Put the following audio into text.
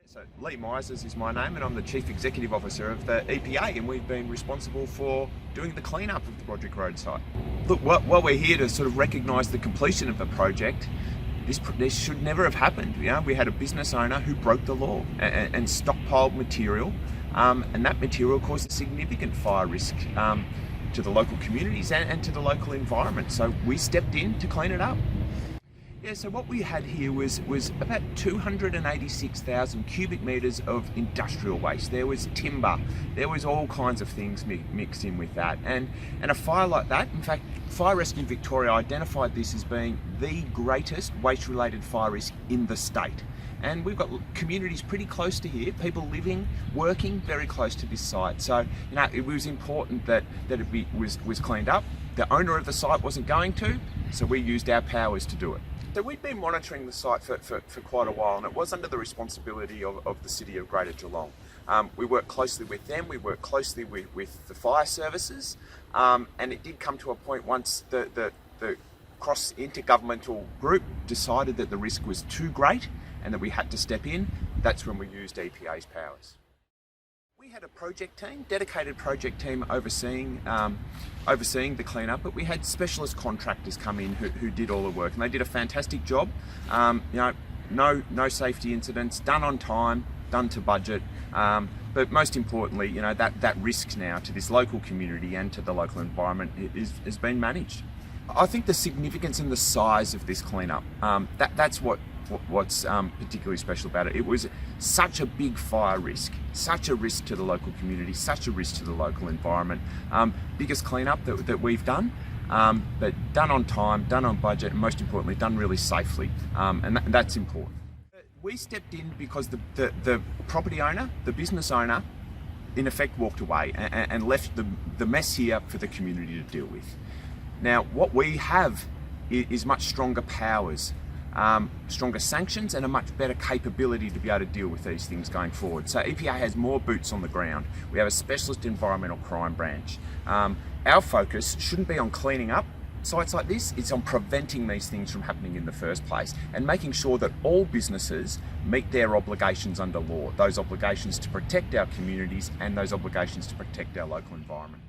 So Lee Misers is my name and I'm the Chief Executive Officer of the EPA, and we've been responsible for doing the clean-up of the Broderick Road site. Look, while we're here to sort of recognise the completion of the project, this should never have happened. You know, we had a business owner who broke the law and stockpiled material, and that material caused a significant fire risk to the local communities and to the local environment. So we stepped in to clean it up. Yeah, so what we had here was about 286,000 cubic metres of industrial waste. There was timber, there was all kinds of things mixed in with that. And a fire like that, in fact, Fire Rescue Victoria identified this as being the greatest waste-related fire risk in the state. And we've got communities pretty close to here, people living, working very close to this site. So, you know, it was important that it was cleaned up. The owner of the site wasn't going to, so we used our powers to do it. So we'd been monitoring the site for quite a while, and it was under the responsibility of the City of Greater Geelong. We worked closely with them, we worked closely with the fire services, and it did come to a point once the cross-intergovernmental group decided that the risk was too great and that we had to step in. That's when we used EPA's powers. We had a project team, dedicated project team overseeing the cleanup, but we had specialist contractors come in who did all the work, and they did a fantastic job. You know, no safety incidents, done on time, done to budget, but most importantly, you know, that risk now to this local community and to the local environment has been managed. I think the significance and the size of this cleanup, that's what's particularly special about it. It was such a big fire risk, such a risk to the local community, such a risk to the local environment. Biggest cleanup that we've done, but done on time, done on budget, and most importantly, done really safely, and that's important. We stepped in because the property owner, the business owner, in effect walked away and left the mess here for the community to deal with. Now, what we have is much stronger powers, stronger sanctions, and a much better capability to be able to deal with these things going forward. So EPA has more boots on the ground. We have a specialist environmental crime branch. Our focus shouldn't be on cleaning up sites like this, it's on preventing these things from happening in the first place and making sure that all businesses meet their obligations under law, those obligations to protect our communities and those obligations to protect our local environment.